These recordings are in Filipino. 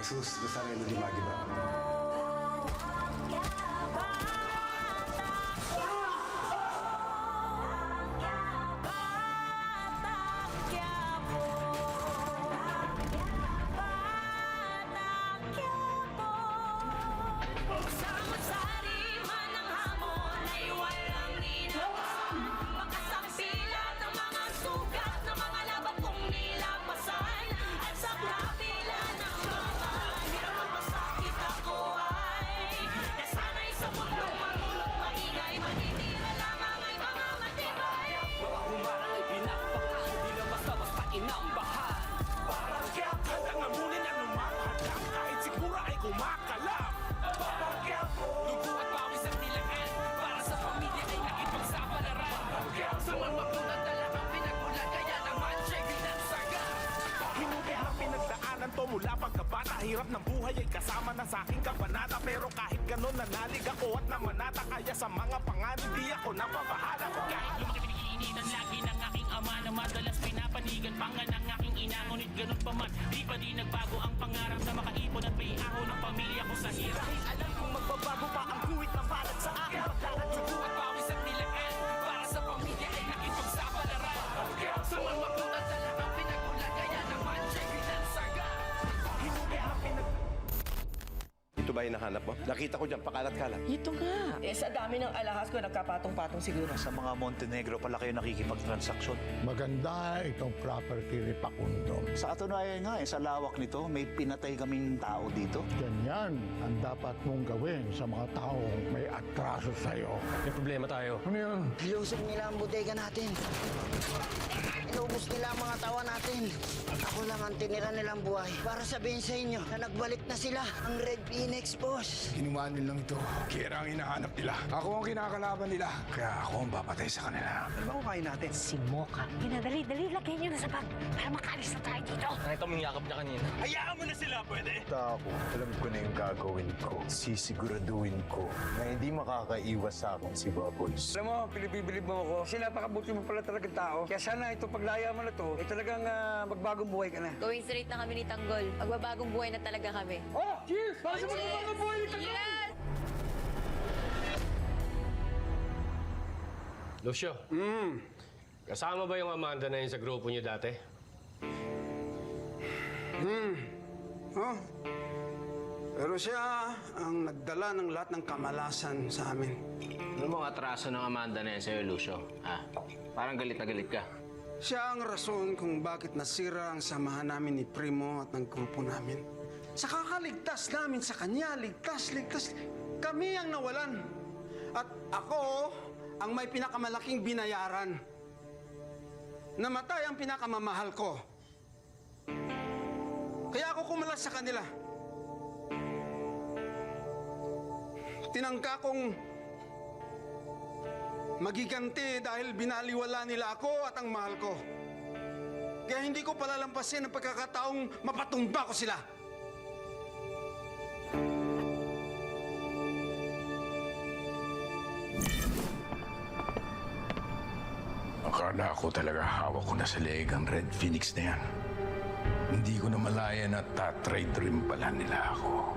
Jesus Nazareno di Magiba. Mula pagkabata, hirap ng buhay ay kasama na sa aking kabanata. Pero kahit ganon nanalig ako at namanata. Kaya sa mga panganib di ako napapahala. Kahit lumaki pinag-iinitan lagi ng aking ama na madalas pinapanigan pangan ng aking ina. Ngunit ganon pa man, di pa di nagbago ang pangarap na makaipon at paiaho ng pamilya ko sa hirap. Dahil alam kong magbabago pa ang guhit na palad sa aking paglalad. Sugo at pawis at nilakan para sa pamilya ay nakipagsapalaran. Sa mga mabutan talagang pinagmulan kaya naman siya binansaga. Ito ba yung nahanap mo? Nakita ko dyan, pakalat-kalat. Ito nga. Eh, sa dami ng alahas ko, nagkapatong-patong siguro. Sa mga Montenegro pala kayo nakikipagtransaksyon. Maganda itong property ni Pakundo. Sa katunayan nga, sa lawak nito, may pinatay kaming tao dito. Ganyan ang dapat mong gawin sa mga taong may atraso sa'yo. May problema tayo. Ano yun? Ilusog nila ang bodega natin. Inubos nila ang mga tawa natin. Ako lang ang tinira nilang buhay. Para sabihin sa inyo na nagbalik na sila ang Red Phoenix, boss. Ginawa nilang ito. Kira ang hinahanap nila. Ako ang kinakalaban nila. Kaya ako ang papatay sa kanila. Ano ba kukain natin? Si Mocha. Dali, lagay niyo na sa bag para makalis na tayo dito. Nakita mo yung yakap niya kanina. Hayaan mo na sila, pwede? Ako, alam ko na yung gagawin ko. Sisiguraduhin ko na hindi makakaiwas sa akin si Bubbles. Alam mo, pinipibilib mo ako. Kasi napakabuti mo pala talagang tao. Kaya sana ito paglaya mo na to, eh talagang magbagong buhay ka na. Going straight na kami ni Tanggol. Magbabagong buhay na talaga kami. Oh! Cheers! Para sa magbagong buhay ni Tanggol! Yes! Lucio. Kasama ba yung Amanda na yun sa grupo niyo dati? Oh. Pero siya ang nagdala ng lahat ng kamalasan sa amin. Ano bang atraso ng Amanda na yan sa'yo, Lucio? Parang galit na galit ka. Siya ang rason kung bakit nasira ang samahan namin ni Primo at ng grupo namin. Sa kakaligtas namin sa kanya, ligtas. Kami ang nawalan. At ako ang may pinakamalaking binayaran. Namatay ang pinakamamahal ko. Kaya ako kumalas sa kanila. Tinangka kong magiganti dahil binaliwala nila ako at ang mahal ko. Kaya hindi ko palalampasin ang pagkakataong mapatumba ko sila. Akala ko talaga hawak ko na sa leeg ang Red Phoenix na yan. Hindi ko na malaya na tatrade rin pala nila ako.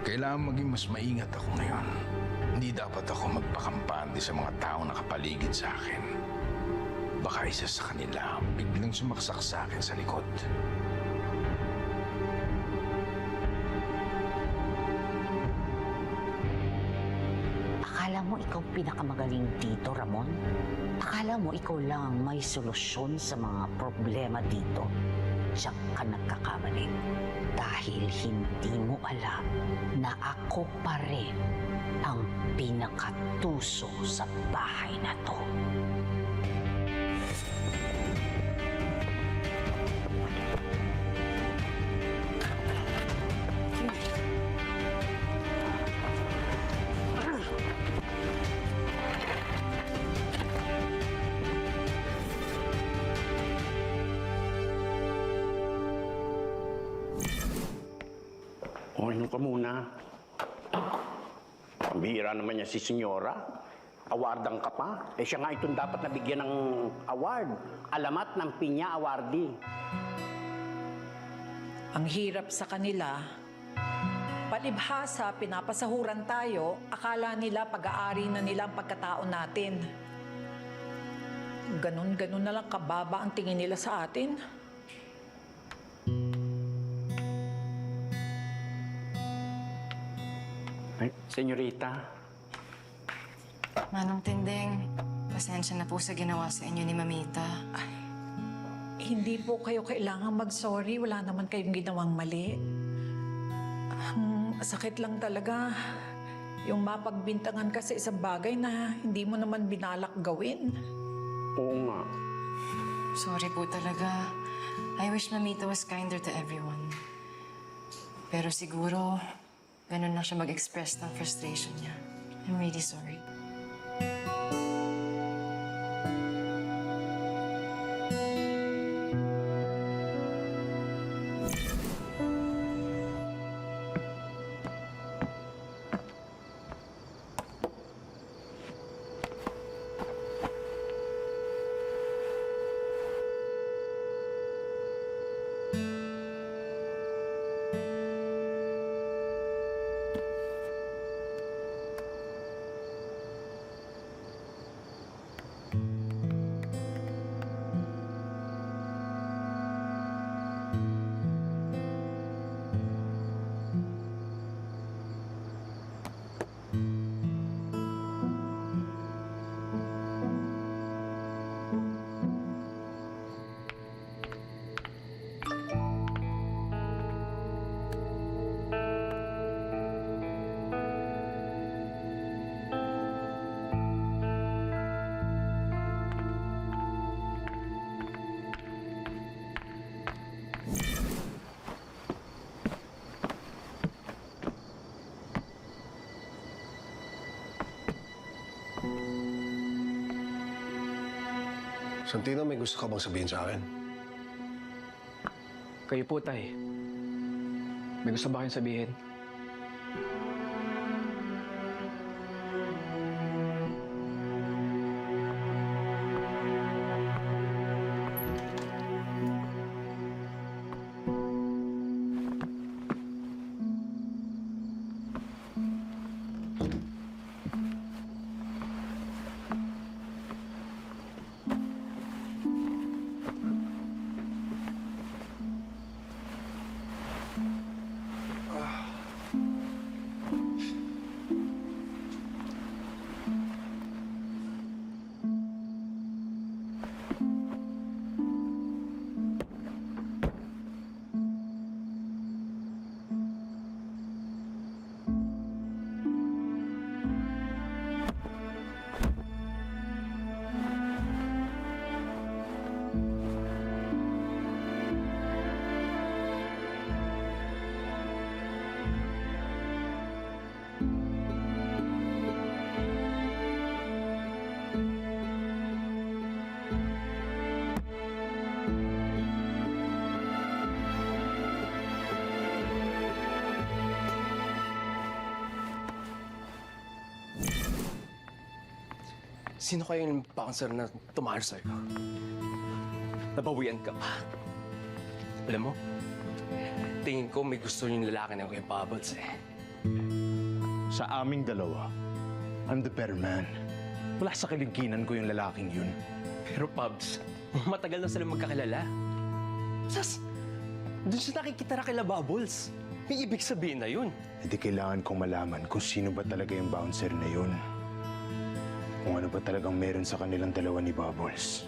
Kailangan maging mas maingat ako ngayon. Hindi dapat ako magpakampante sa mga taong nakapaligid sa akin. Baka isa sa kanila ang biglang sumaksak sa akin sa likod. Akala mo ikaw pinakamagaling dito, Ramon? Akala mo ikaw lang may solusyon sa mga problema dito? Diyan ka nagkakamali. Dahil hindi mo alam na ako pa rin ang pinakatuso sa bahay na to. Ano ka muna? Pambihira naman niya si Senyora. Awardang ka pa. Eh siya nga itong dapat nabigyan ng award. Alamat ng Pinya Awardee. Ang hirap sa kanila, palibhasa, pinapasahuran tayo, akala nila pag-aari na nila ang pagkatao natin. Ganun-ganun na lang kababa ang tingin nila sa atin. Ay, senyorita. Manong Tinding, pasensya na po sa ginawa sa inyo ni Mamita. Hindi po kayo kailangan mag-sorry. Wala naman kayong ginawang mali. Ang sakit lang talaga. Yung mapagbintangan ka sa isang bagay na hindi mo naman binalak gawin. Oo nga. Sorry po talaga. I wish Mamita was kinder to everyone. Pero siguro, ganun lang siya mag-express ng frustration niya. I'm really sorry. Santino, may gusto ka bang sabihin sa akin? Kayo po, Tay. May gusto ba kayong sabihin? Sino kayo yung bouncer na tumahal sa'yo? Nabawian ka pa. Alam mo, tingin ko may gusto yung lalaki na kay Bubbles eh. Sa aming dalawa, I'm the better man. Wala sa kiligkinan ko yung lalaking yun. Pero Pubs, matagal na sila magkakilala. Sas, dun siya nakikita na kila Bubbles. May ibig sabihin na yun. Hindi kailangan kong malaman kung sino ba talaga yung bouncer na yun. Kung ano ba talagang meron sa kanilang dalawa ni Bubbles.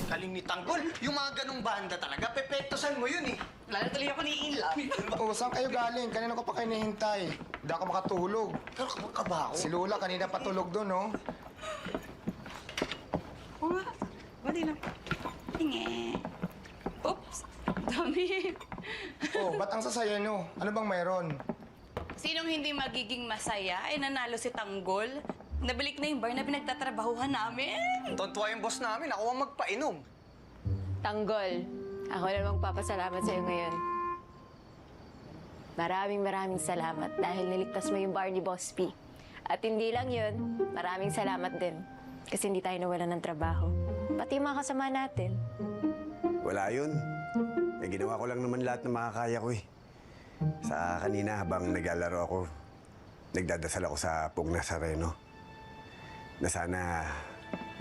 Galing ni Tanggol, yung mga ganong banda talaga, pepektosan mo yun eh. Lalo tuloy ako ni Inla. Oh, saan kayo galing? Kanina ko pa kayo nahihintay. Hindi ako makatulog. Pero kapag ka ba ako? Si Lola kanina patulog doon, no? Oo nga. Bati na. Tinge. Oops. Dami. Oh, ba't ang sasaya nyo? Ano bang mayroon? Sinong hindi magiging masaya ay nanalo si Tanggol? Nabalik na yung bar na pinagtatrabahuhan namin. Tontuwa yung boss namin, ako ang magpainom. Tanggol, ako na magpapasalamat sa'yo ngayon. Maraming salamat dahil niligtas mo yung bar ni Boss P. At hindi lang yun, maraming salamat din. Kasi hindi tayo nawalan ng trabaho. Pati yung mga kasama natin. Wala yun. Ginawa ko lang naman lahat ng makakaya ko eh. Sa kanina habang naglalaro ako, nagdadasal ako sa Pug Nazareno na sana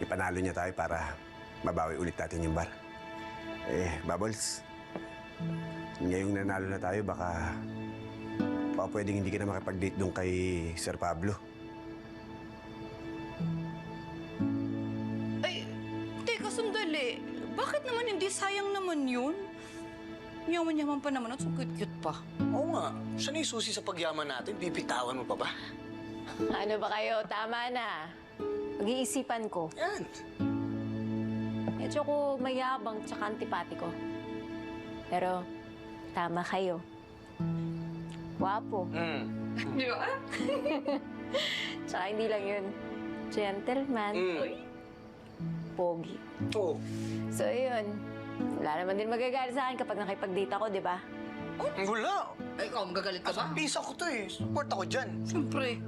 ipanalo niya tayo para mabawi ulit natin yung bar. Bubbles, ngayong nanalo na tayo, baka pwedeng hindi ka na makipag-date doon kay Sir Pablo. Ay, teka, sandali. Bakit naman hindi? Sayang naman yun. Yaman-yaman pa naman at so cute-cute pa. Oo nga. Saan yung susi sa pagyaman natin? Bibitawan mo pa ba? Ano ba kayo? Tama na. Pag-iisipan ko. Yan. Medyo ko mayabang tsaka antipatiko. Pero tama kayo. Wapo. Di ba? Tsaka hindi lang yun. Gentleman. Pogi. Oo. So yun. Wala naman din magagalit sa akin kapag nakipag-date ako, di ba? Wala. Ay, ikaw, magagalit ka ba? Pisa ko to eh. Support ako dyan. Siyempre.